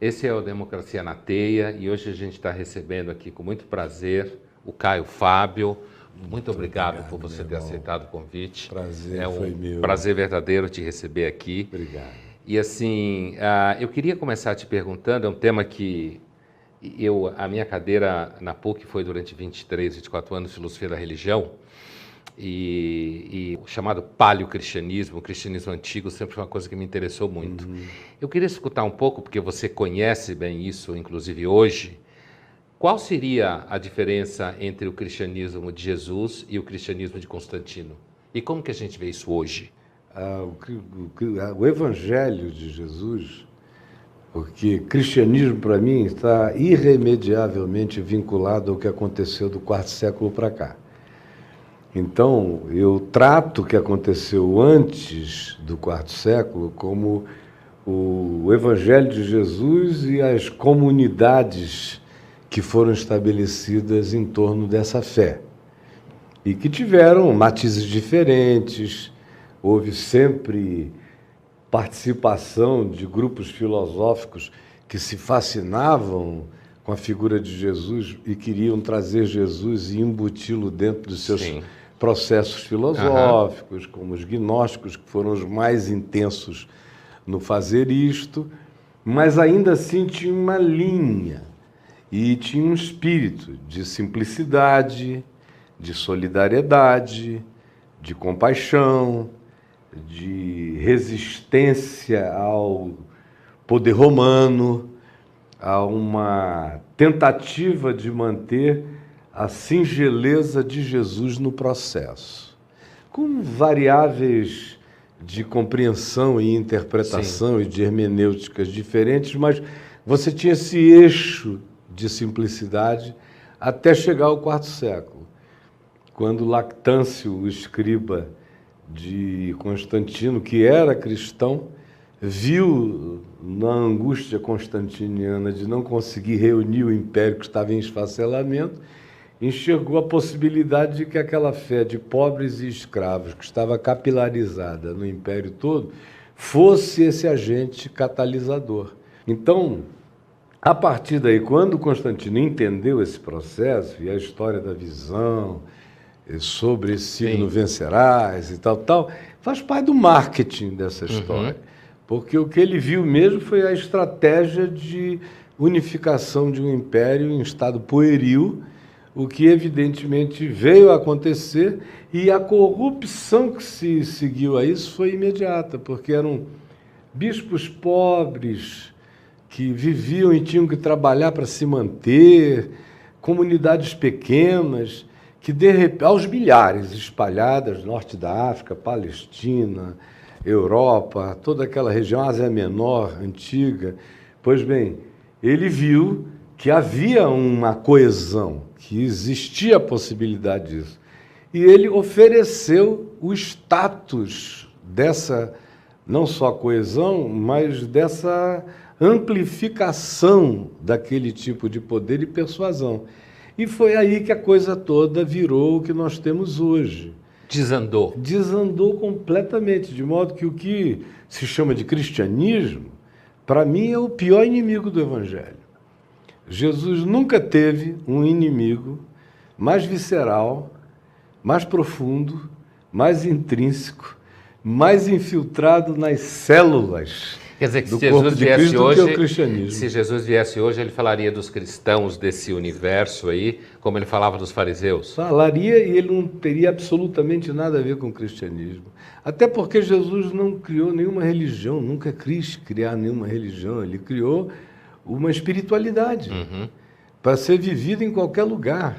Esse é o Democracia na Teia e hoje a gente está recebendo aqui com muito prazer o Caio Fábio. Muito obrigado por você ter aceitado o convite. Prazer, é um foi meu. prazer verdadeiro te receber aqui. Obrigado. E assim, eu queria começar te perguntando, é um tema que a minha cadeira na PUC foi durante 23, 24 anos, Filosofia da Religião, e o chamado paleocristianismo, o cristianismo antigo, sempre foi uma coisa que me interessou muito. Eu queria escutar um pouco, porque você conhece bem isso, inclusive hoje, qual seria a diferença entre o cristianismo de Jesus e o cristianismo de Constantino? E como que a gente vê isso hoje? O Evangelho de Jesus, porque cristianismo para mim está irremediavelmente vinculado ao que aconteceu do quarto século para cá. Então, eu trato o que aconteceu antes do quarto século como o Evangelho de Jesus e as comunidades que foram estabelecidas em torno dessa fé. E que tiveram matizes diferentes, houve sempre participação de grupos filosóficos que se fascinavam com a figura de Jesus e queriam trazer Jesus e embuti-lo dentro dos seus processos filosóficos, como os gnósticos, que foram os mais intensos no fazer isto, mas ainda assim tinha uma linha e tinha um espírito de simplicidade, de solidariedade, de compaixão, de resistência ao poder romano, a uma tentativa de manter a singeleza de Jesus no processo, com variáveis de compreensão e interpretação e de hermenêuticas diferentes, mas você tinha esse eixo de simplicidade até chegar ao quarto século, quando Lactâncio, o escriba de Constantino, que era cristão, viu na angústia constantiniana de não conseguir reunir o império que estava em esfacelamento, enxergou a possibilidade de que aquela fé de pobres e escravos, que estava capilarizada no império todo, fosse esse agente catalisador. Então, a partir daí, quando Constantino entendeu esse processo e a história da visão, sobre esse signo vencerás e tal, faz parte do marketing dessa história. Porque o que ele viu mesmo foi a estratégia de unificação de um império em estado pueril, o que evidentemente veio a acontecer, e a corrupção que se seguiu a isso foi imediata, porque eram bispos pobres que viviam e tinham que trabalhar para se manter, comunidades pequenas, que aos milhares espalhadas, norte da África, Palestina, Europa, toda aquela região, Ásia Menor, antiga. Pois bem, ele viu que havia uma coesão, que existia a possibilidade disso. E ele ofereceu o status dessa, não só coesão, mas dessa amplificação daquele tipo de poder e persuasão. E foi aí que a coisa toda virou o que nós temos hoje. Desandou. Desandou completamente, de modo que o que se chama de cristianismo, para mim, é o pior inimigo do Evangelho. Jesus nunca teve um inimigo mais visceral, mais profundo, mais intrínseco, mais infiltrado nas células. Quer dizer que do se corpo Jesus de viesse Cristo hoje, que é o cristianismo. se Jesus viesse hoje, ele falaria dos cristãos desse universo aí, como ele falava dos fariseus? Falaria, e ele não teria absolutamente nada a ver com o cristianismo. Até porque Jesus não criou nenhuma religião, nunca quis criar nenhuma religião. Ele criou uma espiritualidade para ser vivida em qualquer lugar,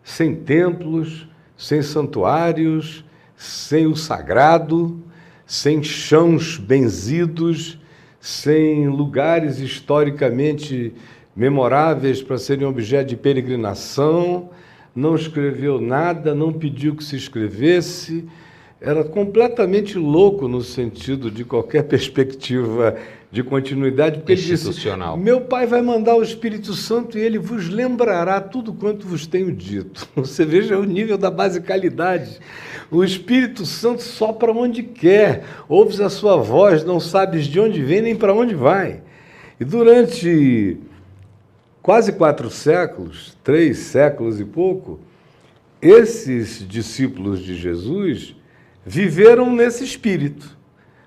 sem templos, sem santuários, sem o sagrado, sem chãos benzidos, sem lugares historicamente memoráveis para serem objeto de peregrinação, não escreveu nada, não pediu que se escrevesse, era completamente louco no sentido de qualquer perspectiva de continuidade, porque ele disse: meu Pai vai mandar o Espírito Santo e ele vos lembrará tudo quanto vos tenho dito. Você veja o nível da basicalidade. O Espírito Santo sopra onde quer, ouves a sua voz, não sabes de onde vem nem para onde vai. E durante quase 4 séculos, 3 séculos e pouco, esses discípulos de Jesus viveram nesse espírito,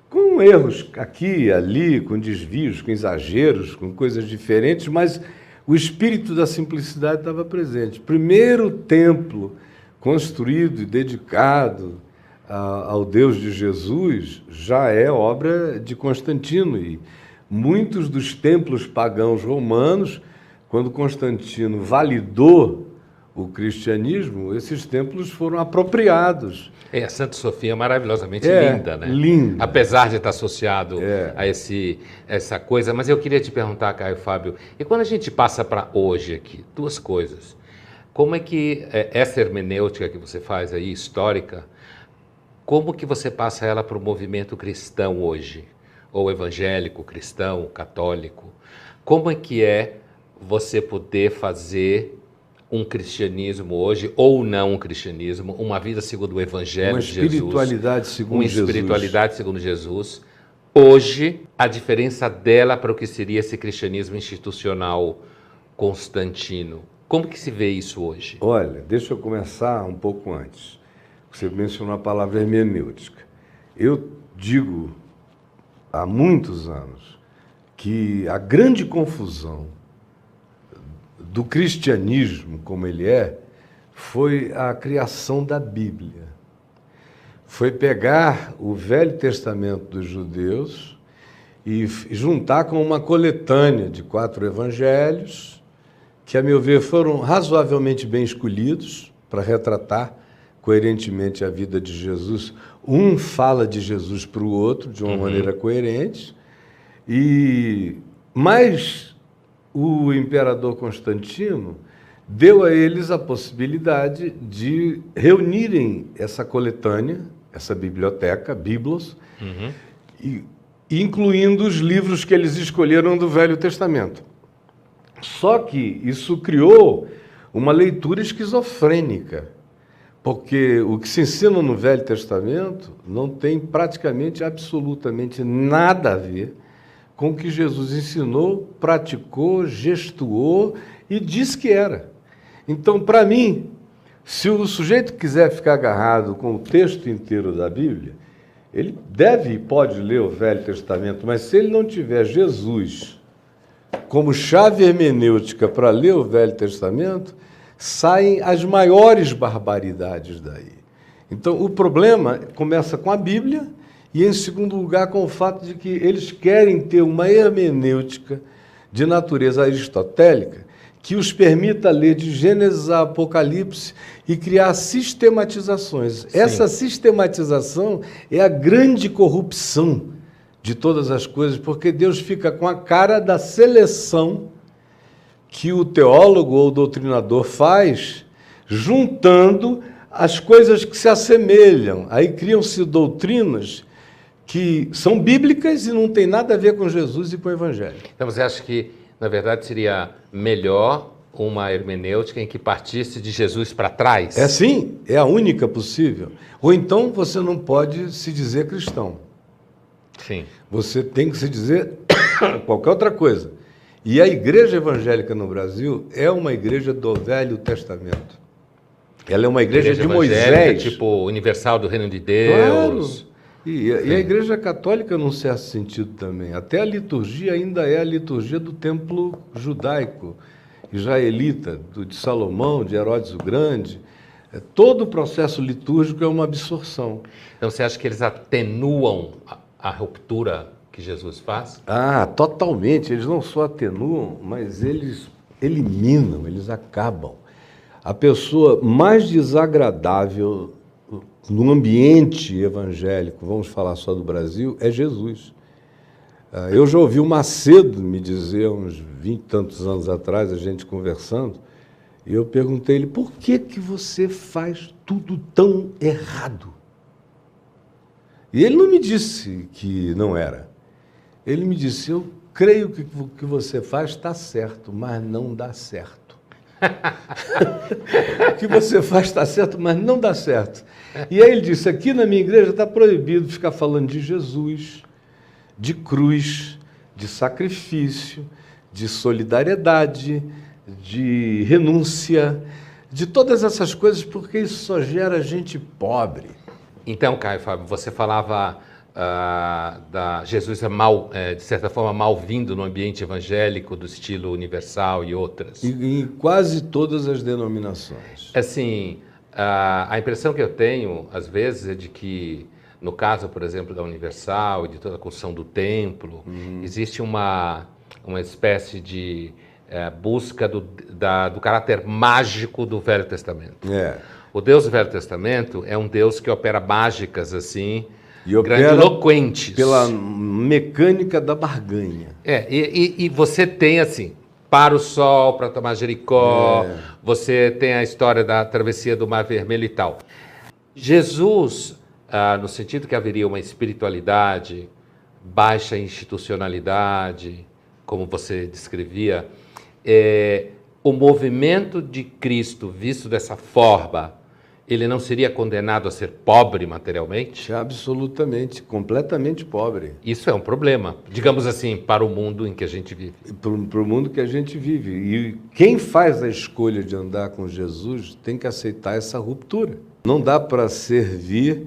com erros aqui e ali, com desvios, com exageros, com coisas diferentes, mas o espírito da simplicidade estava presente. Primeiro templo construído e dedicado ao Deus de Jesus já é obra de Constantino, e muitos dos templos pagãos romanos, quando Constantino validou o cristianismo, esses templos foram apropriados. A Santa Sofia é maravilhosamente linda, né? Linda. Apesar de estar associado a essa coisa. Mas eu queria te perguntar, Caio Fábio, e quando a gente passa para hoje aqui, 2 coisas. Como é que essa hermenêutica que você faz aí, histórica, como que você passa ela para o movimento cristão hoje? Ou evangélico, cristão, católico? Como é você poder fazer um cristianismo hoje, ou não um cristianismo, uma vida segundo o Evangelho de Jesus. Uma espiritualidade segundo Jesus. Uma espiritualidade segundo Jesus. Hoje, a diferença dela para o que seria esse cristianismo institucional constantino. Como que se vê isso hoje? Olha, deixa eu começar um pouco antes. Você mencionou a palavra hermenêutica. Eu digo há muitos anos que a grande confusão do cristianismo, como ele foi a criação da Bíblia. Foi pegar o Velho Testamento dos judeus e juntar com uma coletânea de 4 evangelhos, que, a meu ver, foram razoavelmente bem escolhidos para retratar coerentemente a vida de Jesus. Um fala de Jesus para o outro de uma maneira coerente, mas o imperador Constantino deu a eles a possibilidade de reunirem essa coletânea, essa biblioteca, Biblos, incluindo os livros que eles escolheram do Velho Testamento. Só que isso criou uma leitura esquizofrênica, porque o que se ensina no Velho Testamento não tem praticamente, absolutamente nada a ver com o que Jesus ensinou, praticou, gestuou e disse que era. Então, para mim, se o sujeito quiser ficar agarrado com o texto inteiro da Bíblia, ele deve e pode ler o Velho Testamento, mas se ele não tiver Jesus como chave hermenêutica para ler o Velho Testamento, saem as maiores barbaridades daí. Então, o problema começa com a Bíblia e, em segundo lugar, com o fato de que eles querem ter uma hermenêutica de natureza aristotélica que os permita ler de Gênesis a Apocalipse e criar sistematizações. Sim. Essa sistematização é a grande corrupção de todas as coisas, porque Deus fica com a cara da seleção que o teólogo ou o doutrinador faz, juntando as coisas que se assemelham. Aí criam-se doutrinas que são bíblicas e não tem nada a ver com Jesus e com o Evangelho. Então você acha que, na verdade, seria melhor uma hermenêutica em que partisse de Jesus para trás? É sim, é a única possível. Ou então você não pode se dizer cristão. Sim. Você tem que se dizer qualquer outra coisa. E a igreja evangélica no Brasil é uma igreja do Velho Testamento. Ela é uma igreja de Moisés. Tipo universal do Reino de Deus. Claro. E a igreja católica, num certo sentido também. Até a liturgia ainda é a liturgia do templo judaico, israelita, de Salomão, de Herodes o Grande. Todo o processo litúrgico é uma absorção. Então você acha que eles atenuam a ruptura que Jesus faz? Ah, totalmente. Eles não só atenuam, mas eles eliminam, eles acabam. A pessoa mais desagradável no ambiente evangélico, vamos falar só do Brasil, é Jesus. Eu já ouvi o Macedo me dizer, uns 20 e tantos anos atrás, a gente conversando, e eu perguntei a ele, por que você faz tudo tão errado? E ele não me disse que não era. Ele me disse, eu creio que o que você faz está certo, mas não dá certo. O que você faz está certo, mas não dá certo. E aí ele disse, aqui na minha igreja está proibido ficar falando de Jesus, de cruz, de sacrifício, de solidariedade, de renúncia, de todas essas coisas, porque isso só gera gente pobre. Então, Caio Fábio, você falava da Jesus de certa forma, mal-vindo no ambiente evangélico do estilo universal e outras. Em quase todas as denominações. Assim, a impressão que eu tenho, às vezes, é de que, no caso, por exemplo, da Universal e de toda a construção do templo, existe uma espécie de busca do caráter mágico do Velho Testamento. O Deus do Velho Testamento é um Deus que opera mágicas, assim, grandiloquentes. Pela mecânica da barganha. E você tem, assim, para o sol, para tomar Jericó, você tem a história da travessia do Mar Vermelho e tal. Jesus, no sentido que haveria uma espiritualidade, baixa institucionalidade, como você descrevia, o movimento de Cristo visto dessa forma, ele não seria condenado a ser pobre materialmente? Absolutamente, completamente pobre. Isso é um problema, digamos assim, para o mundo em que a gente vive. Para o mundo que a gente vive. E quem faz a escolha de andar com Jesus tem que aceitar essa ruptura. Não dá para servir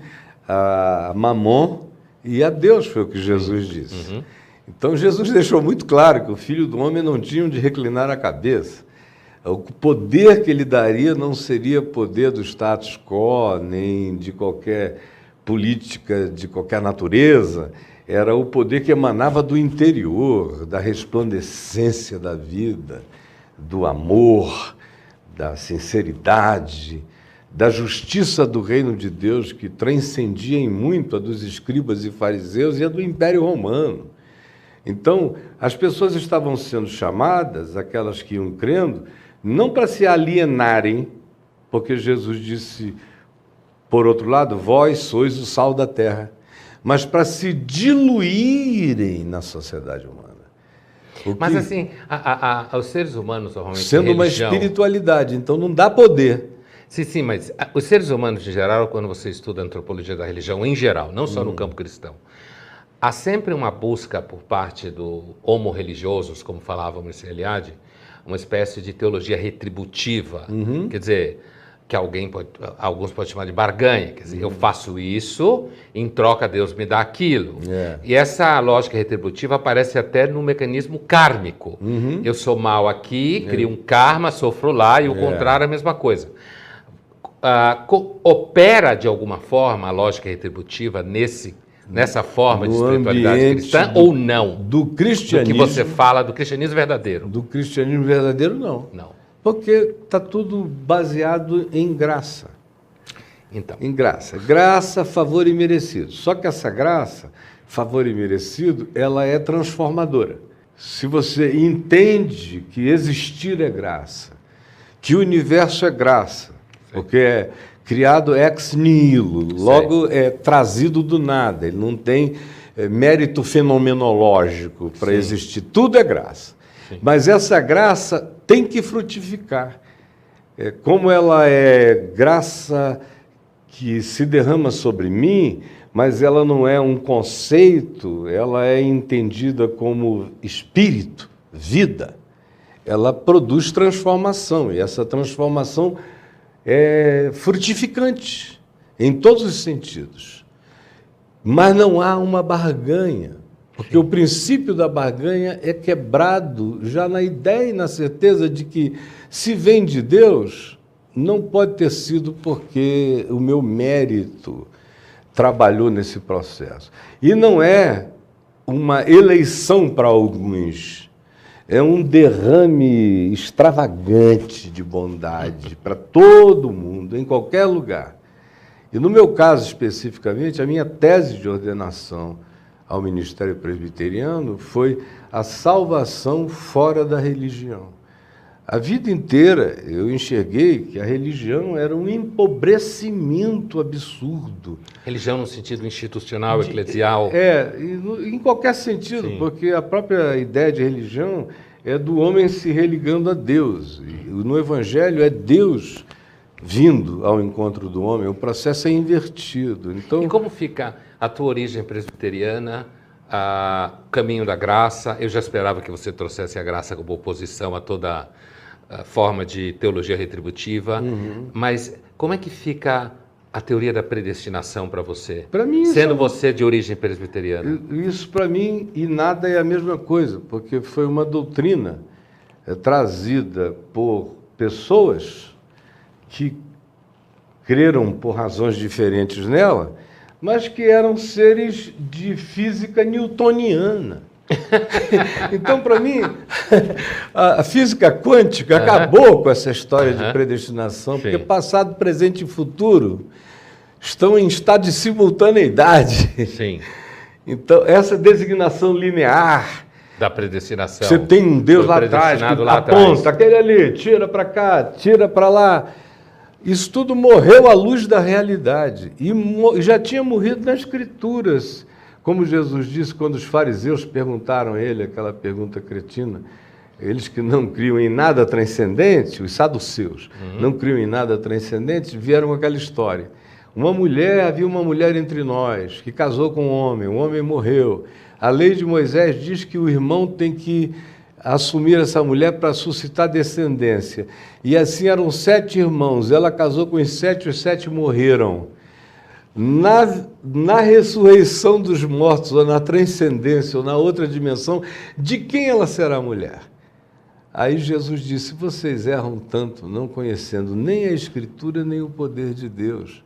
a Mamon e a Deus, foi o que Jesus disse. Então Jesus deixou muito claro que o Filho do Homem não tinha onde reclinar a cabeça. O poder que ele daria não seria poder do status quo, nem de qualquer política de qualquer natureza, era o poder que emanava do interior, da resplandecência da vida, do amor, da sinceridade, da justiça do reino de Deus, que transcendia em muito a dos escribas e fariseus e a do Império Romano. Então, as pessoas estavam sendo chamadas, aquelas que iam crendo, não para se alienarem, porque Jesus disse, por outro lado, vós sois o sal da terra, mas para se diluírem na sociedade humana. Mas assim, os seres humanos normalmente sendo uma espiritualidade, então não dá poder. Sim, mas os seres humanos em geral, quando você estuda a antropologia da religião em geral, não só no campo cristão, há sempre uma busca por parte do homo religiosos, como falava Mircea Eliade, uma espécie de teologia retributiva, quer dizer, que alguns podem chamar de barganha, quer dizer, eu faço isso, em troca Deus me dá aquilo. E essa lógica retributiva aparece até no mecanismo kármico. Eu sou mal aqui, crio um karma, sofro lá, e o contrário é a mesma coisa. Opera, de alguma forma, a lógica retributiva nessa forma de espiritualidade cristã ou não? Do cristianismo. Do que você fala do cristianismo verdadeiro. Do cristianismo verdadeiro, não. Não. Porque está tudo baseado em graça. Então. Em graça. Graça, favor e merecido. Só que essa graça, favor e merecido, ela é transformadora. Se você entende que existir é graça, que o universo é graça, porque é criado ex nihilo, logo é trazido do nada, ele não tem mérito fenomenológico para existir, tudo é graça. Mas essa graça tem que frutificar. Como ela é graça que se derrama sobre mim, mas ela não é um conceito, ela é entendida como espírito, vida. Ela produz transformação, e essa transformação é frutificante em todos os sentidos. Mas não há uma barganha, porque o princípio da barganha é quebrado já na ideia e na certeza de que, se vem de Deus, não pode ter sido porque o meu mérito trabalhou nesse processo. E não é uma eleição para alguns, é um derrame extravagante de bondade para todo mundo, em qualquer lugar. E no meu caso especificamente, a minha tese de ordenação ao ministério presbiteriano foi a salvação fora da religião. A vida inteira eu enxerguei que a religião era um empobrecimento absurdo. Religião no sentido institucional, eclesial? Em qualquer sentido, sim, porque a própria ideia de religião é do homem se religando a Deus. E no Evangelho é Deus vindo ao encontro do homem, o processo é invertido. Então, e como fica a tua origem presbiteriana caminho da graça. Eu já esperava que você trouxesse a graça como oposição a toda forma de teologia retributiva. Mas como é que fica a teoria da predestinação para você? Para mim, sendo você de origem presbiteriana. Isso para mim e nada é a mesma coisa, porque foi uma doutrina trazida por pessoas que creram por razões diferentes nela, mas que eram seres de física newtoniana. Então, para mim, a física quântica acabou com essa história de predestinação, porque passado, presente e futuro estão em estado de simultaneidade. Sim. Então, essa designação linear da predestinação. Você tem um Deus lá atrás que aponta, aquele ali, tira para cá, tira para lá. Isso tudo morreu à luz da realidade. E já tinha morrido nas Escrituras. Como Jesus disse quando os fariseus perguntaram a ele aquela pergunta cretina, eles que não criam em nada transcendente, os saduceus, não criam em nada transcendente, vieram com aquela história. Havia uma mulher entre nós que casou com um homem morreu. A lei de Moisés diz que o irmão tem que assumir essa mulher para suscitar descendência. E assim eram 7 irmãos, ela casou com os 7, os 7 morreram. Na ressurreição dos mortos, ou na transcendência, ou na outra dimensão, de quem ela será mulher? Aí Jesus disse, vocês erram tanto, não conhecendo nem a Escritura, nem o poder de Deus.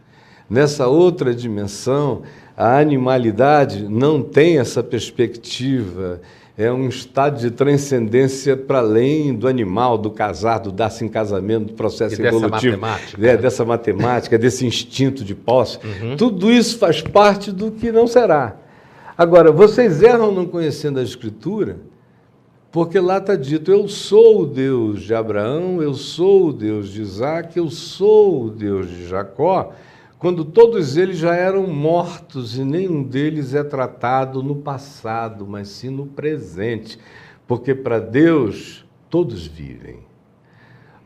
Nessa outra dimensão, a animalidade não tem essa perspectiva, é um estado de transcendência para além do animal, do casar, do dar-se em casamento, do processo evolutivo. Dessa matemática, desse instinto de posse. Tudo isso faz parte do que não será. Agora, vocês erram não conhecendo a Escritura, porque lá está dito, eu sou o Deus de Abraão, eu sou o Deus de Isaac, eu sou o Deus de Jacó, quando todos eles já eram mortos e nenhum deles é tratado no passado, mas sim no presente, porque para Deus todos vivem.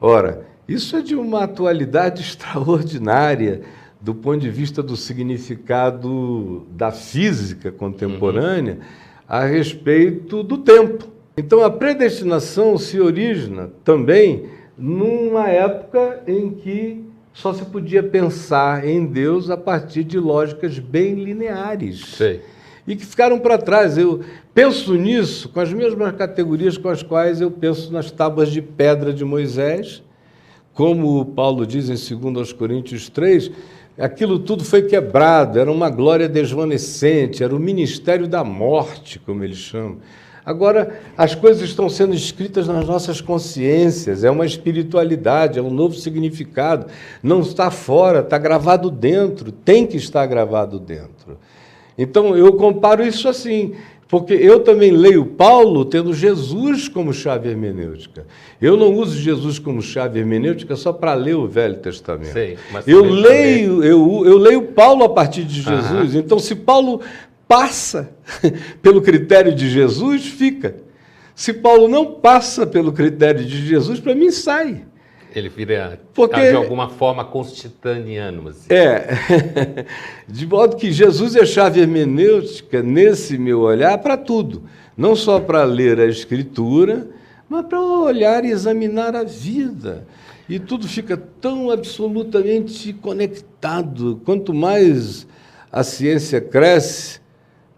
Ora, isso é de uma atualidade extraordinária do ponto de vista do significado da física contemporânea a respeito do tempo. Então a predestinação se origina também numa época em que só se podia pensar em Deus a partir de lógicas bem lineares. Sei. E que ficaram para trás. Eu penso nisso com as mesmas categorias com as quais eu penso nas tábuas de pedra de Moisés, como Paulo diz em 2 Coríntios 3, aquilo tudo foi quebrado, era uma glória desvanecente, era o ministério da morte, como eles chamam. Agora, as coisas estão sendo escritas nas nossas consciências, é uma espiritualidade, é um novo significado, não está fora, está gravado dentro, tem que estar gravado dentro. Então, eu comparo isso assim, porque eu também leio Paulo tendo Jesus como chave hermenêutica. Eu não uso Jesus como chave hermenêutica só para ler o Velho Testamento. Sei, mas eu leio Paulo a partir de Jesus, então se Paulo passa pelo critério de Jesus, fica. Se Paulo não passa pelo critério de Jesus, para mim sai. Ele vira, de alguma forma, constantiniano. Assim. De modo que Jesus é chave hermenêutica, nesse meu olhar, para tudo. Não só para ler a Escritura, mas para olhar e examinar a vida. E tudo fica tão absolutamente conectado. Quanto mais a ciência cresce,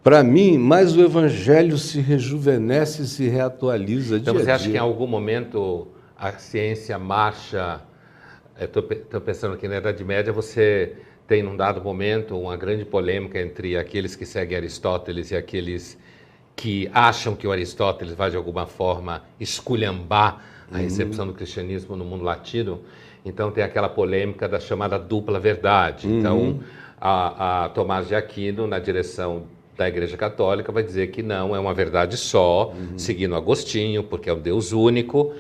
para mim, mais o Evangelho se rejuvenesce e se reatualiza dia a dia. Então, você acha que em algum momento a ciência marcha... Estou pensando que na Idade Média você tem, num dado momento, uma grande polêmica entre aqueles que seguem Aristóteles e aqueles que acham que o Aristóteles vai, de alguma forma, esculhambar a recepção do cristianismo no mundo latino. Então, tem aquela polêmica da chamada dupla verdade. Então, a Tomás de Aquino, na direção da Igreja Católica, vai dizer que não, é uma verdade só, seguindo Agostinho, porque é um Deus único,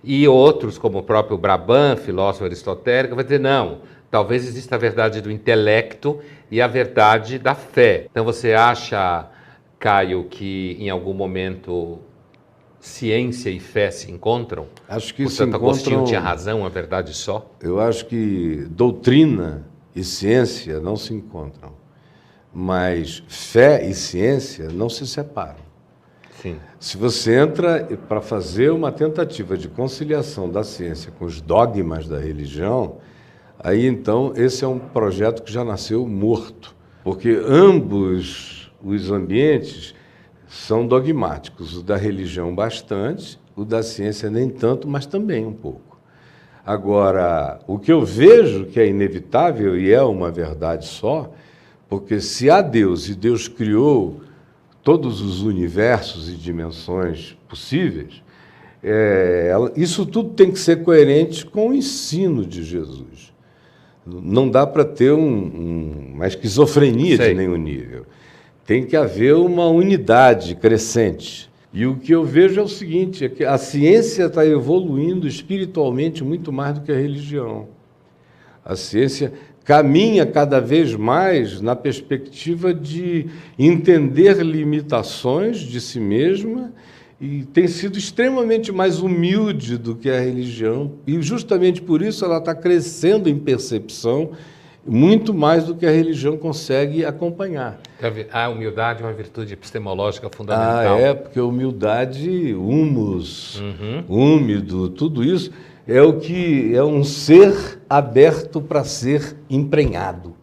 e outros, como o próprio Brabant, filósofo aristotélico, vai dizer não, talvez exista a verdade do intelecto e a verdade da fé. Então você acha, Caio, que em algum momento ciência e fé se encontram? Acho que portanto, Agostinho tinha razão, uma verdade só? Eu acho que doutrina e ciência não se encontram. Mas fé e ciência não se separam. Sim. Se você entra para fazer uma tentativa de conciliação da ciência com os dogmas da religião, aí então esse é um projeto que já nasceu morto, porque ambos os ambientes são dogmáticos, o da religião bastante, o da ciência nem tanto, mas também um pouco. Agora, o que eu vejo que é inevitável, e é uma verdade só, porque se há Deus e Deus criou todos os universos e dimensões possíveis, isso tudo tem que ser coerente com o ensino de Jesus. Não dá para ter uma esquizofrenia de nenhum nível. Tem que haver uma unidade crescente. E o que eu vejo é o seguinte, é que a ciência está evoluindo espiritualmente muito mais do que a religião. A ciência caminha cada vez mais na perspectiva de entender limitações de si mesma e tem sido extremamente mais humilde do que a religião. E justamente por isso ela está crescendo em percepção muito mais do que a religião consegue acompanhar. A humildade é uma virtude epistemológica fundamental. Porque humildade, humus, úmido, tudo isso é o que é um ser aberto para ser emprenhado,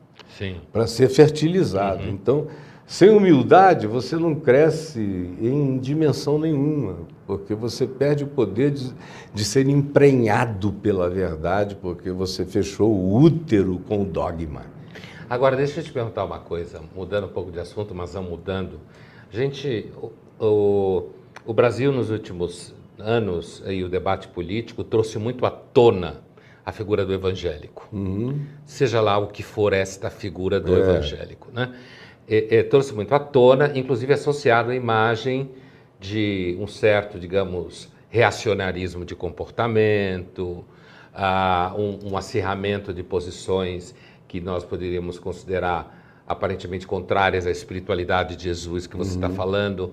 para ser fertilizado. Então, sem humildade, você não cresce em dimensão nenhuma, porque você perde o poder de ser emprenhado pela verdade, porque você fechou o útero com o dogma. Agora, deixa eu te perguntar uma coisa, mudando um pouco de assunto, mas não mudando. O Brasil, nos últimos anos, e o debate político trouxe muito à tona a figura do evangélico. Seja lá o que for esta figura do evangélico, né? Trouxe muito à tona, inclusive associado à imagem de um certo, digamos, reacionarismo de comportamento, um acirramento de posições que nós poderíamos considerar aparentemente contrárias à espiritualidade de Jesus que você está falando.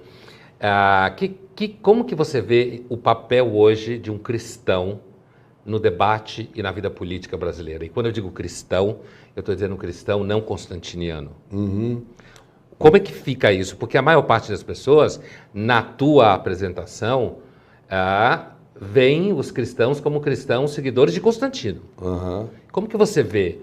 Como que você vê o papel hoje de um cristão no debate e na vida política brasileira? E quando eu digo cristão, eu estou dizendo um cristão não constantiniano. Como é que fica isso? Porque a maior parte das pessoas, na tua apresentação, veem os cristãos como cristãos seguidores de Constantino. Como que você vê?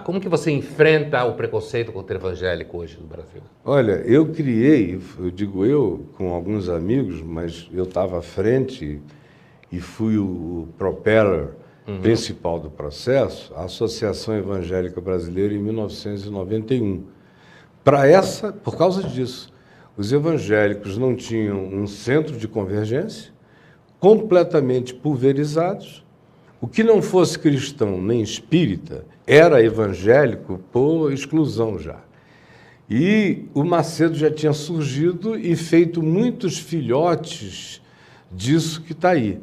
Como que você enfrenta o preconceito contra o evangélico hoje no Brasil? Olha, eu criei, eu digo eu, com alguns amigos, mas eu estava à frente e fui o propeller principal do processo, a Associação Evangélica Brasileira em 1991. Por causa disso, os evangélicos não tinham um centro de convergência, completamente pulverizados. O que não fosse cristão nem espírita era evangélico por exclusão já. E o Macedo já tinha surgido e feito muitos filhotes disso que está aí.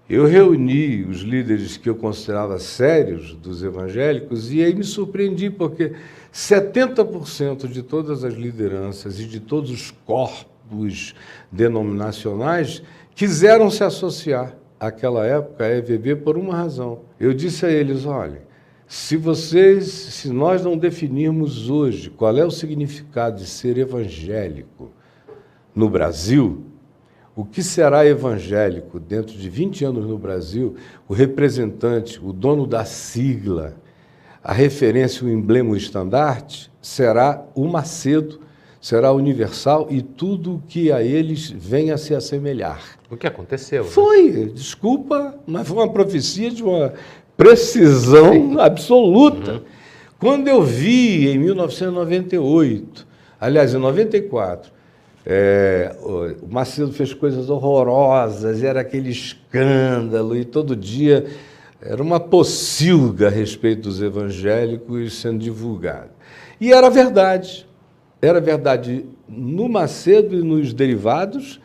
Eu reuni os líderes que eu considerava sérios dos evangélicos e aí me surpreendi, porque 70% de todas as lideranças e de todos os corpos denominacionais quiseram se associar àquela época à EVB por uma razão. Eu disse a eles, olha, se nós não definirmos hoje qual é o significado de ser evangélico no Brasil, o que será evangélico dentro de 20 anos no Brasil, o representante, o dono da sigla, a referência, o emblema, o estandarte, será o Macedo, será universal e tudo o que a eles venha a se assemelhar. O que aconteceu? Foi, desculpa, mas foi uma profecia de uma precisão absoluta. Quando eu vi, em 1998, aliás, em 94, o Macedo fez coisas horrorosas, era aquele escândalo, e todo dia era uma pocilga a respeito dos evangélicos sendo divulgada. E era verdade no Macedo e nos derivados,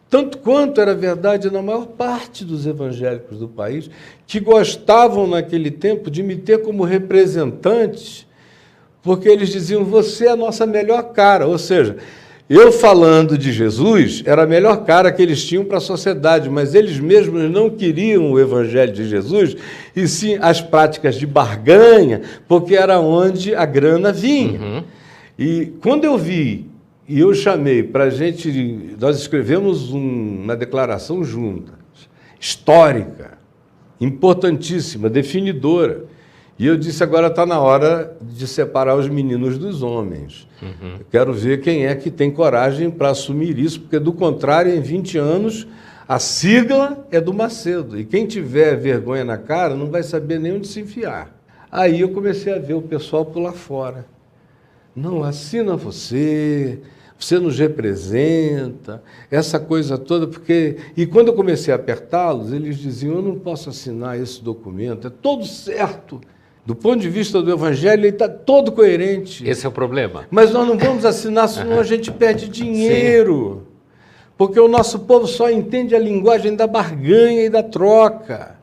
tanto quanto era verdade na maior parte dos evangélicos do país, que gostavam naquele tempo de me ter como representante, porque eles diziam, você é a nossa melhor cara, ou seja, eu falando de Jesus era a melhor cara que eles tinham para a sociedade, mas eles mesmos não queriam o evangelho de Jesus, e sim as práticas de barganha, porque era onde a grana vinha. E quando eu vi, e eu chamei para a gente, nós escrevemos uma declaração junta, histórica, importantíssima, definidora. E eu disse, agora está na hora de separar os meninos dos homens. Eu quero ver quem é que tem coragem para assumir isso, porque, do contrário, em 20 anos, a sigla é do Macedo. E quem tiver vergonha na cara não vai saber nem onde se enfiar. Aí eu comecei a ver o pessoal pular fora. Não, assina você nos representa, essa coisa toda, porque... E quando eu comecei a apertá-los, eles diziam, eu não posso assinar esse documento, é todo certo. Do ponto de vista do Evangelho, ele está todo coerente. Esse é o problema. Mas nós não vamos assinar, senão a gente perde dinheiro. Sim. Porque o nosso povo só entende a linguagem da barganha e da troca.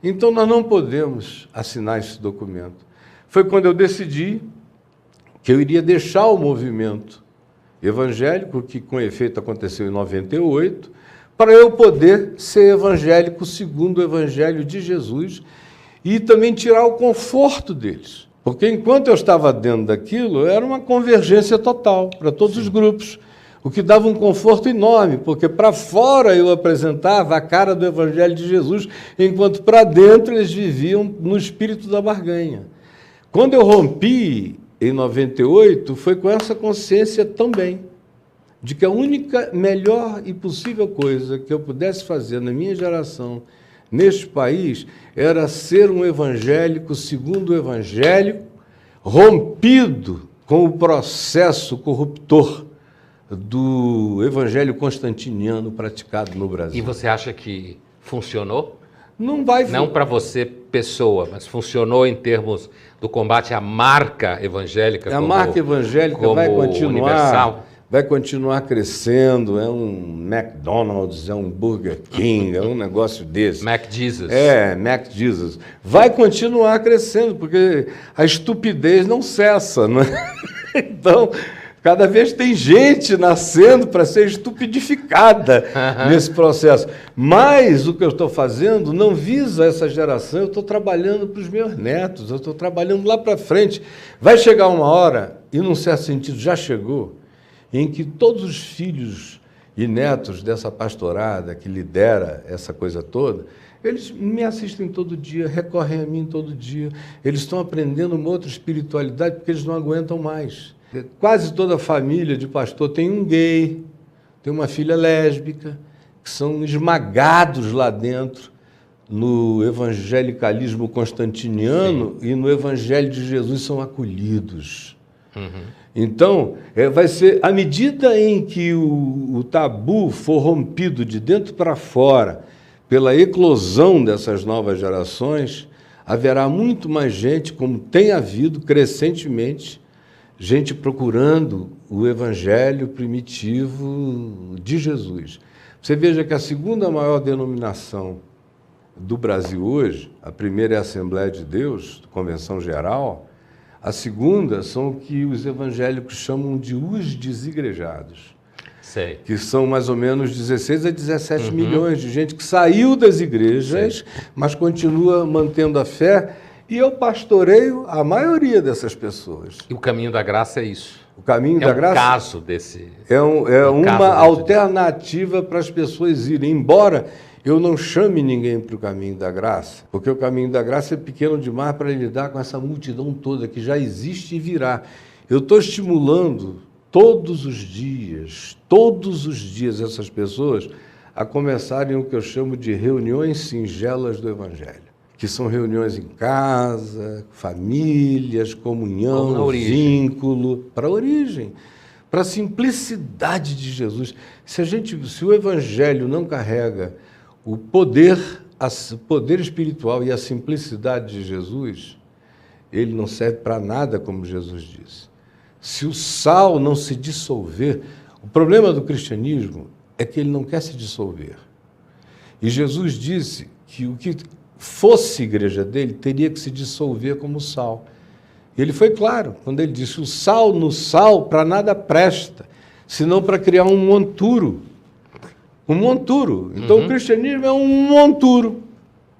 Então nós não podemos assinar esse documento. Foi quando eu decidi que eu iria deixar o movimento evangélico, que com efeito aconteceu em 98, para eu poder ser evangélico segundo o Evangelho de Jesus e também tirar o conforto deles. Porque enquanto eu estava dentro daquilo, era uma convergência total para todos os grupos, o que dava um conforto enorme, porque para fora eu apresentava a cara do Evangelho de Jesus, enquanto para dentro eles viviam no espírito da barganha. Quando eu rompi em 98, foi com essa consciência também, de que a única, melhor e possível coisa que eu pudesse fazer na minha geração, neste país, era ser um evangélico segundo o Evangelho, rompido com o processo corruptor do Evangelho constantiniano praticado no Brasil. E você acha que funcionou? Não vai... Não para você, pessoa, mas funcionou em termos do combate à marca evangélica. A marca evangélica vai continuar, universal. Vai continuar crescendo, é um McDonald's, é um Burger King, é um negócio desse. Mac Jesus. Mac Jesus. Vai continuar crescendo, porque a estupidez não cessa, não é? Então, cada vez tem gente nascendo para ser estupidificada nesse processo. Mas o que eu estou fazendo não visa essa geração, eu estou trabalhando para os meus netos, eu estou trabalhando lá para frente. Vai chegar uma hora, e num certo sentido já chegou, em que todos os filhos e netos dessa pastorada que lidera essa coisa toda, eles me assistem todo dia, recorrem a mim todo dia, eles estão aprendendo uma outra espiritualidade porque eles não aguentam mais. Quase toda família de pastor tem um gay, tem uma filha lésbica, que são esmagados lá dentro no evangelicalismo constantiniano. Sim. E no Evangelho de Jesus são acolhidos. Então, vai ser, à medida em que o tabu for rompido de dentro para fora, pela eclosão dessas novas gerações, haverá muito mais gente, como tem havido crescentemente, gente procurando o Evangelho primitivo de Jesus. Você veja que a segunda maior denominação do Brasil hoje, a primeira é a Assembleia de Deus, Convenção Geral, a segunda são o que os evangélicos chamam de os desigrejados. Sei. Que são mais ou menos 16 a 17 milhões de gente que saiu das igrejas, mas continua mantendo a fé. E eu pastoreio a maioria dessas pessoas. E o caminho da graça é isso. O caminho da graça caso desse. É uma alternativa para as pessoas irem. Embora eu não chame ninguém para o caminho da graça, porque o caminho da graça é pequeno demais para lidar com essa multidão toda que já existe e virá. Eu estou estimulando todos os dias essas pessoas a começarem o que eu chamo de reuniões singelas do Evangelho. Que são reuniões em casa, famílias, comunhão, vínculo, para a origem, para a simplicidade de Jesus. Se o Evangelho não carrega o poder espiritual e a simplicidade de Jesus, ele não serve para nada, como Jesus disse. Se o sal não se dissolver, o problema do cristianismo é que ele não quer se dissolver. E Jesus disse que o que fosse igreja dele, teria que se dissolver como sal. E ele foi claro, quando ele disse, o sal no sal para nada presta, senão para criar um monturo. Um monturo. Então o cristianismo é um monturo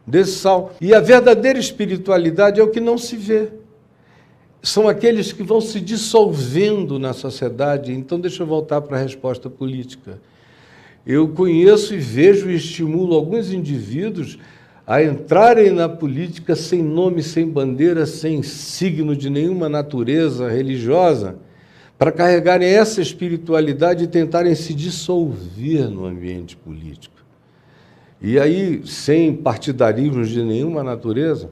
desse sal. E a verdadeira espiritualidade é o que não se vê. são aqueles que vão se dissolvendo na sociedade. Então, deixa eu voltar para a resposta política. Eu conheço e vejo e estimulo alguns indivíduos a entrarem na política sem nome, sem bandeira, sem signo de nenhuma natureza religiosa, para carregarem essa espiritualidade e tentarem se dissolver no ambiente político. E aí, sem partidarismos de nenhuma natureza,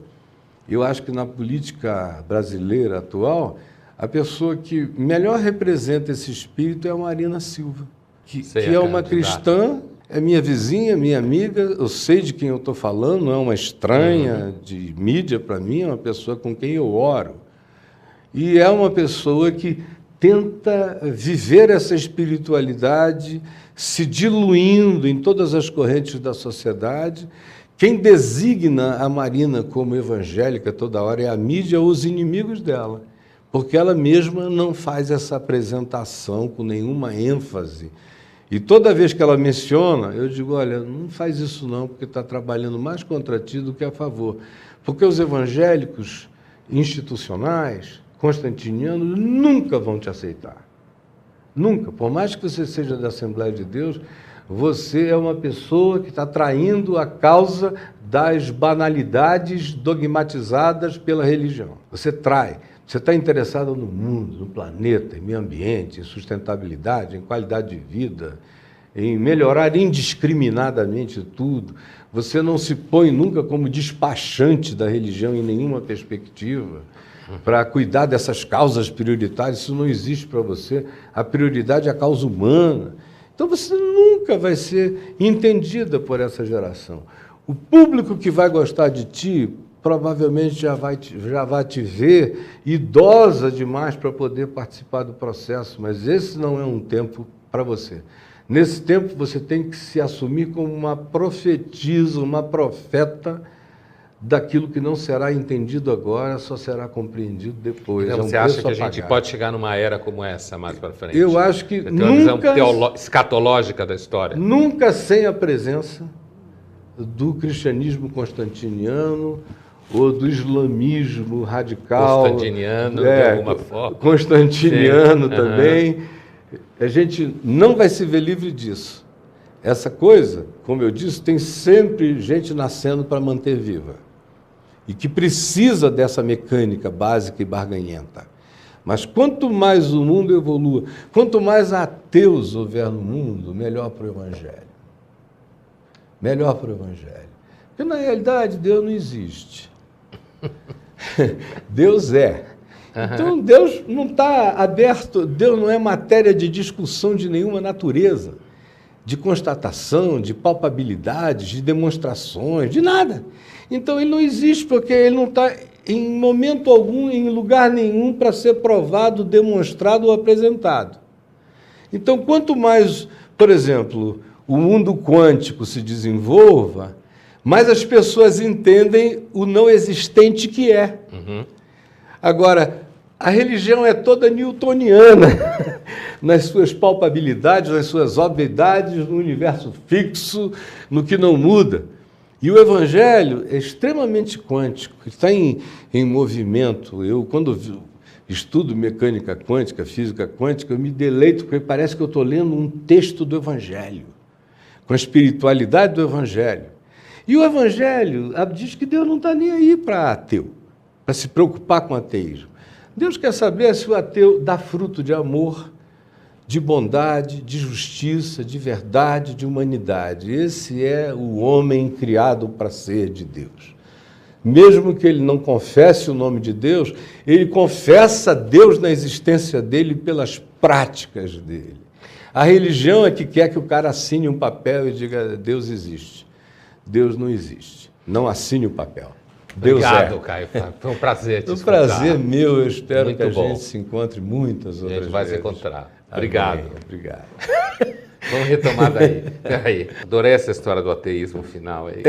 eu acho que na política brasileira atual, a pessoa que melhor representa esse espírito é a Marina Silva, que é uma cristã, é minha vizinha, minha amiga, eu sei de quem eu estou falando, não é uma estranha de mídia para mim, é uma pessoa com quem eu oro. E é uma pessoa que tenta viver essa espiritualidade, se diluindo em todas as correntes da sociedade. Quem designa a Marina como evangélica toda hora é a mídia ou os inimigos dela, porque ela mesma não faz essa apresentação com nenhuma ênfase. E toda vez que ela menciona, eu digo, olha, não faz isso não, porque está trabalhando mais contra ti do que a favor. Porque os evangélicos institucionais, constantinianos, nunca vão te aceitar. Nunca. Por mais que você seja da Assembleia de Deus, você é uma pessoa que está traindo a causa das banalidades dogmatizadas pela religião. Você trai. Você está interessado no mundo, no planeta, em meio ambiente, em sustentabilidade, em qualidade de vida, em melhorar indiscriminadamente tudo. Você não se põe nunca como despachante da religião em nenhuma perspectiva para cuidar dessas causas prioritárias. Isso não existe para você. A prioridade é a causa humana. Então você nunca vai ser entendida por essa geração. O público que vai gostar de ti provavelmente já vai te ver idosa demais para poder participar do processo, mas esse não é um tempo para você. Nesse tempo você tem que se assumir como uma profetisa, uma profeta daquilo que não será entendido agora, só será compreendido depois. Então, você acha que a gente pode chegar numa era como essa mais para frente? Eu acho que nunca... Tem uma visão escatológica da história. Nunca sem a presença do cristianismo constantiniano ou do islamismo radical. Constantiniano, de alguma forma. Constantiniano também. A gente não vai se ver livre disso. Essa coisa, como eu disse, tem sempre gente nascendo para manter viva. E que precisa dessa mecânica básica e barganhenta. Mas quanto mais o mundo evolua, quanto mais ateus houver no mundo, melhor para o Evangelho. Melhor para o Evangelho. Porque, na realidade, Deus não existe. Deus é. Então, Deus não está aberto, Deus não é matéria de discussão de nenhuma natureza, de constatação, de palpabilidade, de demonstrações, de nada. Então, ele não existe porque ele não está, em momento algum, em lugar nenhum, para ser provado, demonstrado ou apresentado. Então, quanto mais, por exemplo, o mundo quântico se desenvolva, mais as pessoas entendem o não existente que é. Agora, a religião é toda newtoniana, nas suas palpabilidades, nas suas obviedades, no universo fixo, no que não muda. E o Evangelho é extremamente quântico, está em movimento. Eu, quando estudo mecânica quântica, física quântica, eu me deleito, porque parece que eu estou lendo um texto do Evangelho, com a espiritualidade do Evangelho. E o Evangelho diz que Deus não está nem aí para ateu, para se preocupar com ateísmo. Deus quer saber se o ateu dá fruto de amor, de bondade, de justiça, de verdade, de humanidade. Esse é o homem criado para ser de Deus. Mesmo que ele não confesse o nome de Deus, ele confessa Deus na existência dele pelas práticas dele. A religião é que quer que o cara assine um papel e diga, Deus existe. Deus não existe. Não assine o papel. Deus Obrigado, Caio. Foi um prazer te escutar. Um prazer meu. Eu espero Muito que a bom. gente se encontre mutas outras vezes. A gente vai se encontrar. Obrigado. Amém. Obrigado. Vamos retomar daí. Peraí. Adorei essa história do ateísmo final aí.